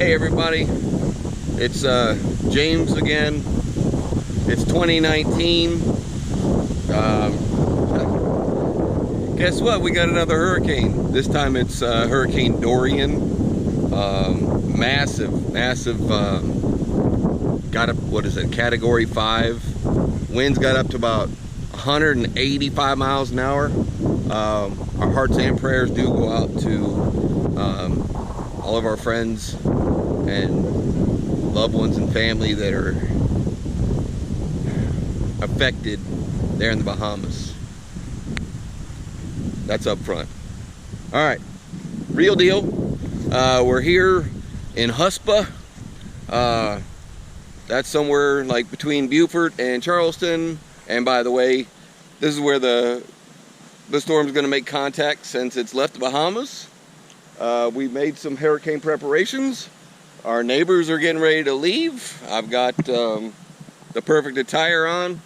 Hey everybody, it's James again. It's 2019. Guess what? We got another hurricane. This time it's Hurricane Dorian. Massive. Got up, what is it, Category 5. Winds got up to about 185 miles an hour. Our hearts and prayers do go out to all of our friends and loved ones and family that are affected there in the Bahamas. That's up front. All right, real deal. We're here in Huspah. That's somewhere like between Beaufort and Charleston. And by the way, this is where the storm's going to make contact since it's left the Bahamas. We made some hurricane preparations. Our neighbors are getting ready to leave. I've got the perfect attire on.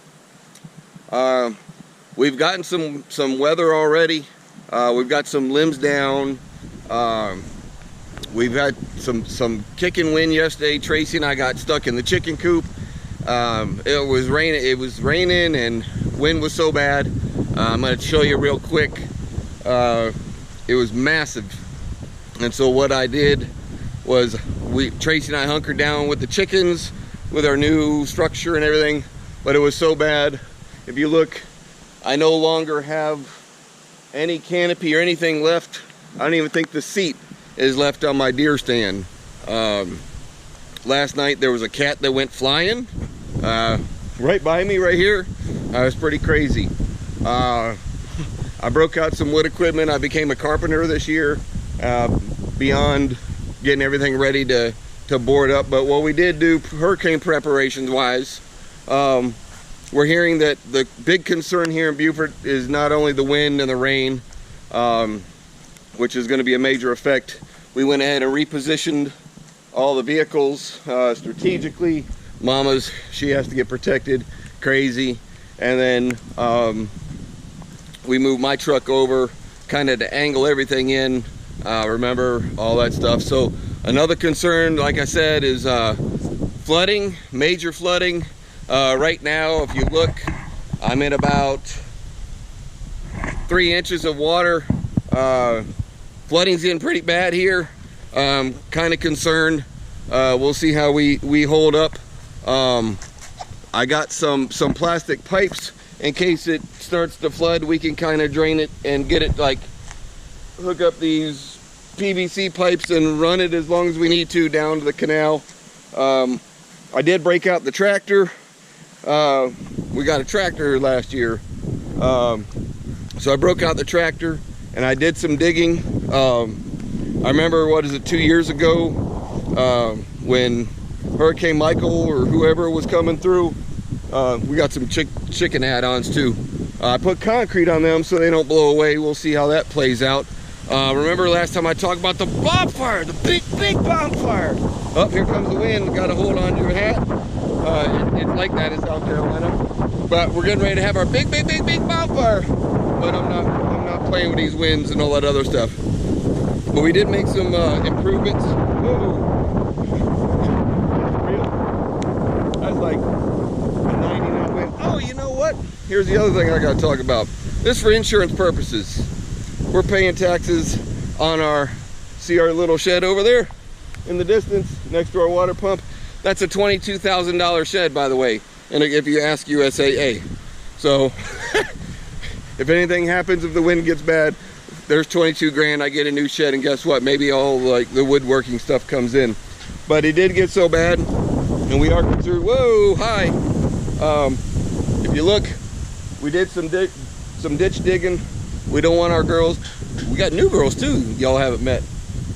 We've gotten some weather already. We've got some limbs down. We've had some kicking wind yesterday. Tracy and I got stuck in the chicken coop. It was raining and wind was so bad. I'm going to show you real quick. It was massive. And so what I did was Tracy and I hunkered down with the chickens with our new structure and everything, but it was so bad. If you look, I no longer have any canopy or anything left. I don't even think the seat is left on my deer stand. Last night there was a cat that went flying right by me right here. It was pretty crazy. I broke out some wood equipment. I became a carpenter this year. Beyond getting everything ready to board up, but what we did do hurricane preparations wise, we're hearing that the big concern here in Beaufort is not only the wind and the rain, which is going to be a major effect. We went ahead and repositioned all the vehicles strategically. Mama's, she has to get protected, crazy, and then we moved my truck over kind of to angle everything in. Remember all that stuff. So another concern, like I said, is flooding, major flooding. Right now, if you look, I'm in about 3 inches of water. Flooding's getting pretty bad here. Kind of concerned. We'll see how we hold up. I got some plastic pipes in case it starts to flood. We can kind of drain it and get it, like hook up these PVC pipes and run it as long as we need to down to the canal. I did break out the tractor. We got a tractor last year. So I broke out the tractor and I did some digging. I remember, what is it, 2 years ago, when Hurricane Michael or whoever was coming through, we got some chicken add-ons too. I put concrete on them so they don't blow away. We'll see how that plays out. Remember last time I talked about the bonfire, the big bonfire. Oh, here comes the wind. Got to hold on to your hat. It's like that in South Carolina. But we're getting ready to have our big bonfire. But I'm not playing with these winds and all that other stuff. But we did make some improvements. Whoa. That's like a 90 knot wind. Oh, you know what? Here's the other thing I got to talk about. This is for insurance purposes. We're paying taxes on our little shed over there in the distance next to our water pump. That's a $22,000 shed, by the way, and if you ask USAA. So if anything happens, if the wind gets bad, there's 22 grand. I get a new shed, and guess what? Maybe all like the woodworking stuff comes in. But it did get so bad, and we are concerned. Whoa, hi. If you look, we did some ditch digging. We don't want our girls, we got new girls too, y'all haven't met.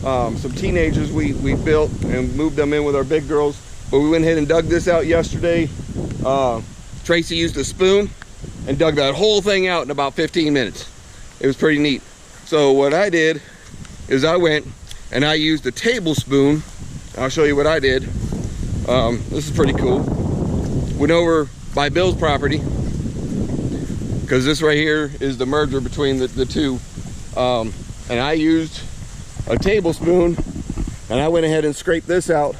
Some teenagers we built and moved them in with our big girls. But we went ahead and dug this out yesterday. Tracy used a spoon and dug that whole thing out in about 15 minutes. It was pretty neat. So what I did is I went and I used a tablespoon. I'll show you what I did. This is pretty cool. Went over by Bill's property, because this right here is the merger between the two. And I used a tablespoon and I went ahead and scraped this out,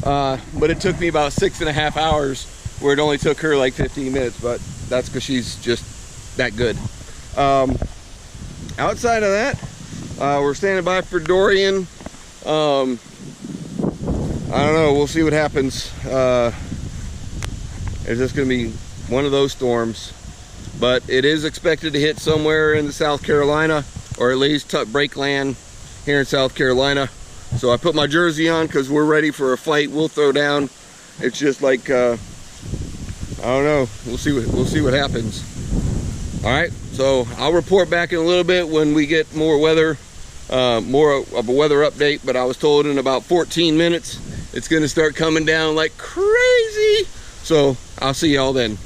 but it took me about 6.5 hours, where it only took her like 15 minutes, but that's because she's just that good. Outside of that, we're standing by for Dorian. I don't know, we'll see what happens. It's just going to be one of those storms, but it is expected to hit somewhere in the South Carolina, or at least break land here in South Carolina. So I put my jersey on because we're ready for a fight. We'll throw down. It's just like I don't know. We'll see what happens. All right. So I'll report back in a little bit when we get more weather, more of a weather update. But I was told in about 14 minutes it's going to start coming down like crazy. So I'll see y'all then.